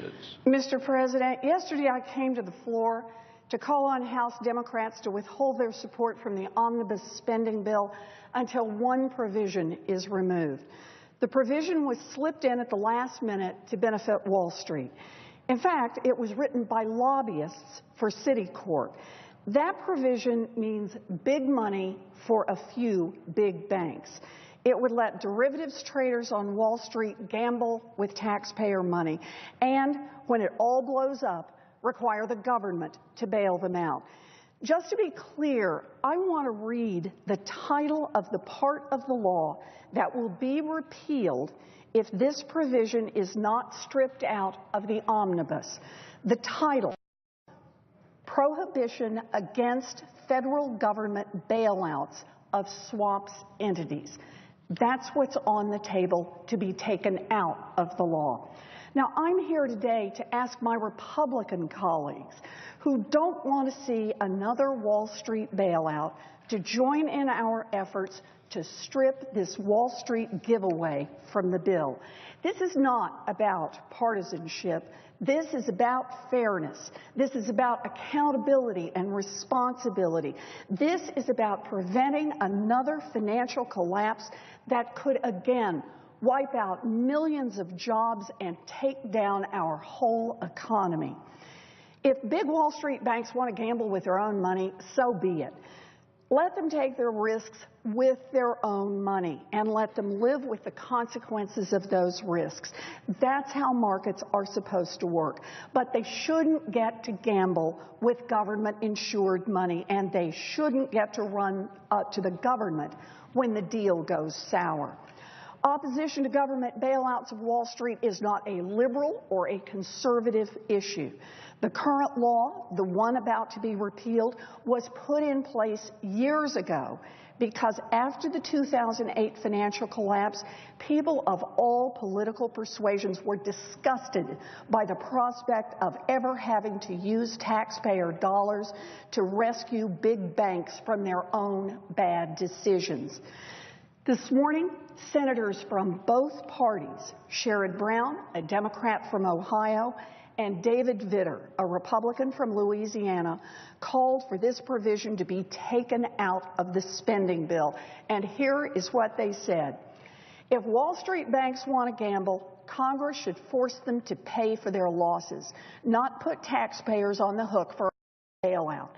citizens. Mr. President, yesterday I came to the floor to call on House Democrats to withhold their support from the omnibus spending bill until one provision is removed. The provision was slipped in at the last minute to benefit Wall Street. In fact, it was written by lobbyists for Citicorp. That provision means big money for a few big banks. It would let derivatives traders on Wall Street gamble with taxpayer money and, when it all blows up, require the government to bail them out. Just to be clear, I want to read the title of the part of the law that will be repealed if this provision is not stripped out of the omnibus. The title: Prohibition Against Federal Government Bailouts of Swaps Entities. That's what's on the table to be taken out of the law. Now, I'm here today to ask my Republican colleagues who don't want to see another Wall Street bailout to join in our efforts to strip this Wall Street giveaway from the bill. This is not about partisanship. This is about fairness. This is about accountability and responsibility. This is about preventing another financial collapse that could again wipe out millions of jobs and take down our whole economy. If big Wall Street banks want to gamble with their own money, so be it. Let them take their risks with their own money and let them live with the consequences of those risks. That's how markets are supposed to work. But they shouldn't get to gamble with government-insured money, and they shouldn't get to run to the government when the deal goes sour. Opposition to government bailouts of Wall Street is not a liberal or a conservative issue. The current law, the one about to be repealed, was put in place years ago because after the 2008 financial collapse, people of all political persuasions were disgusted by the prospect of ever having to use taxpayer dollars to rescue big banks from their own bad decisions. This morning, senators from both parties, Sherrod Brown, a Democrat from Ohio, and David Vitter, a Republican from Louisiana, called for this provision to be taken out of the spending bill. And here is what they said. If Wall Street banks want to gamble, Congress should force them to pay for their losses, not put taxpayers on the hook for a bailout.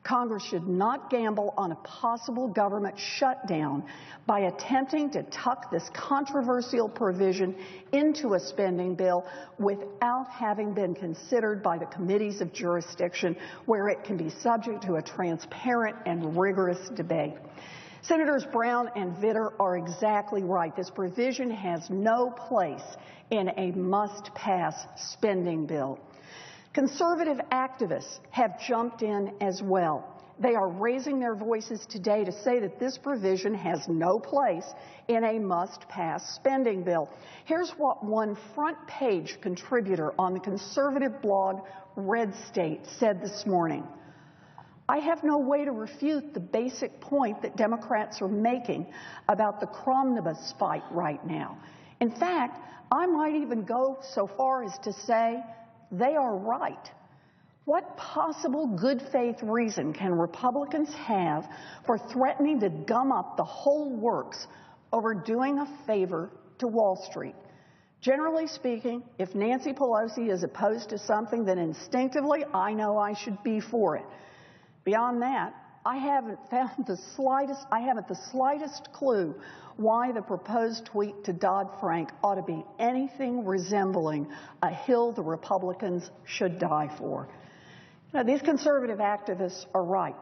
Congress should not gamble on a possible government shutdown by attempting to tuck this controversial provision into a spending bill without having been considered by the committees of jurisdiction, where it can be subject to a transparent and rigorous debate. Senators Brown and Vitter are exactly right. This provision has no place in a must-pass spending bill. Conservative activists have jumped in as well. They are raising their voices today to say that this provision has no place in a must-pass spending bill. Here's what one front-page contributor on the conservative blog Red State said this morning. I have no way to refute the basic point that Democrats are making about the cromnibus fight right now. In fact, I might even go so far as to say they are right. What possible good faith reason can Republicans have for threatening to gum up the whole works over doing a favor to Wall Street? Generally speaking, if Nancy Pelosi is opposed to something, then instinctively I know I should be for it. Beyond that, I haven't the slightest clue why the proposed tweak to Dodd-Frank ought to be anything resembling a hill the Republicans should die for. Now, these conservative activists are right.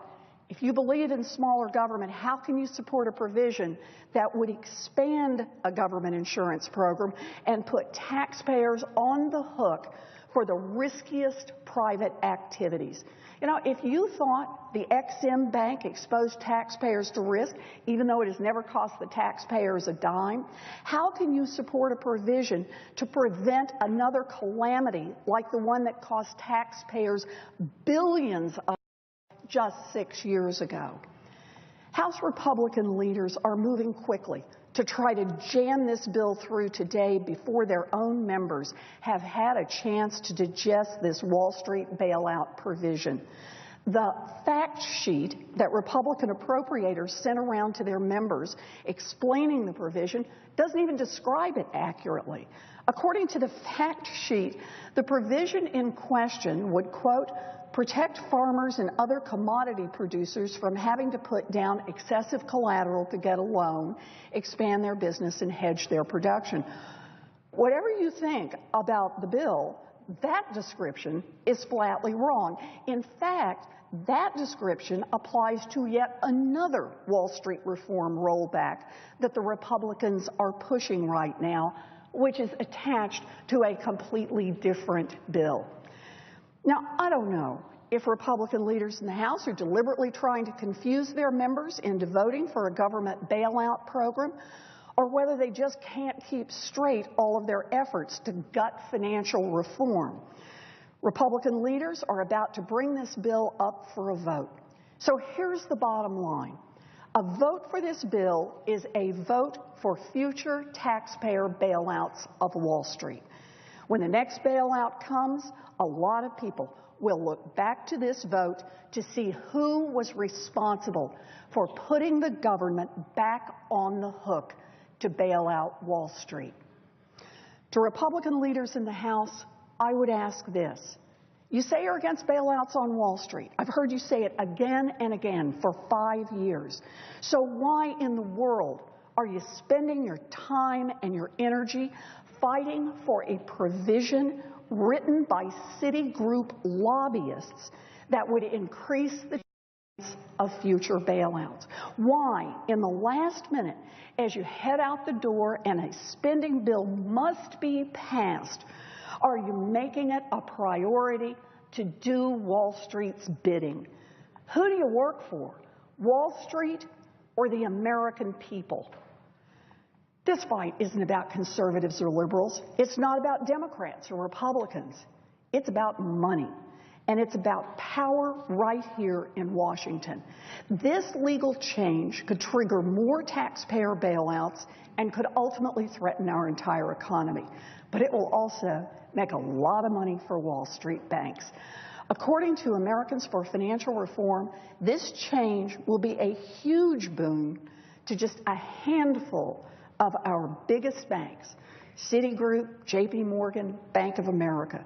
If you believe in smaller government, how can you support a provision that would expand a government insurance program and put taxpayers on the hook for the riskiest private activities? You know, if you thought the Ex-Im Bank exposed taxpayers to risk, even though it has never cost the taxpayers a dime, how can you support a provision to prevent another calamity like the one that cost taxpayers billions of just 6 years ago? House Republican leaders are moving quickly to try to jam this bill through today before their own members have had a chance to digest this Wall Street bailout provision. The fact sheet that Republican appropriators sent around to their members explaining the provision doesn't even describe it accurately. According to the fact sheet, the provision in question would, quote, protect farmers and other commodity producers from having to put down excessive collateral to get a loan, expand their business, and hedge their production. Whatever you think about the bill, that description is flatly wrong. In fact, that description applies to yet another Wall Street reform rollback that the Republicans are pushing right now, which is attached to a completely different bill. Now, I don't know if Republican leaders in the House are deliberately trying to confuse their members into voting for a government bailout program, or whether they just can't keep straight all of their efforts to gut financial reform. Republican leaders are about to bring this bill up for a vote. So here's the bottom line. A vote for this bill is a vote for future taxpayer bailouts of Wall Street. When the next bailout comes, a lot of people will look back to this vote to see who was responsible for putting the government back on the hook to bail out Wall Street. To Republican leaders in the House, I would ask this. You say you're against bailouts on Wall Street. I've heard you say it again and again for 5 years. So why in the world are you spending your time and your energy fighting for a provision written by Citigroup lobbyists that would increase the chance of future bailouts? Why, in the last minute, as you head out the door and a spending bill must be passed, are you making it a priority to do Wall Street's bidding? Who do you work for, Wall Street or the American people? This fight isn't about conservatives or liberals. It's not about Democrats or Republicans. It's about money. And it's about power right here in Washington. This legal change could trigger more taxpayer bailouts and could ultimately threaten our entire economy. But it will also make a lot of money for Wall Street banks. According to Americans for Financial Reform, this change will be a huge boon to just a handful of our biggest banks: Citigroup, J.P. Morgan, Bank of America.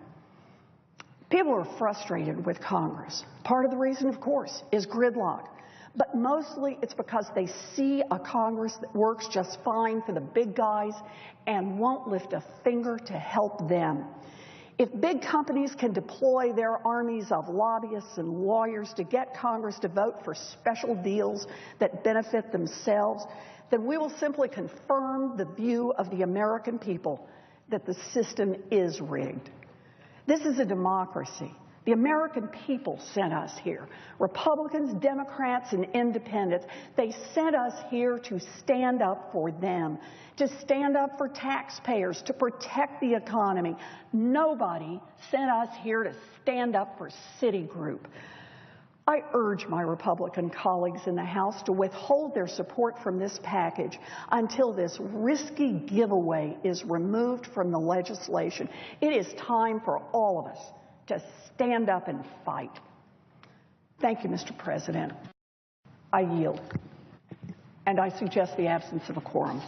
People are frustrated with Congress. Part of the reason, of course, is gridlock. But mostly it's because they see a Congress that works just fine for the big guys and won't lift a finger to help them. If big companies can deploy their armies of lobbyists and lawyers to get Congress to vote for special deals that benefit themselves, then we will simply confirm the view of the American people that the system is rigged. This is a democracy. The American people sent us here. Republicans, Democrats, and independents, they sent us here to stand up for them, to stand up for taxpayers, to protect the economy. Nobody sent us here to stand up for Citigroup. I urge my Republican colleagues in the House to withhold their support from this package until this risky giveaway is removed from the legislation. It is time for all of us to stand up and fight. Thank you, Mr. President. I yield. And I suggest the absence of a quorum.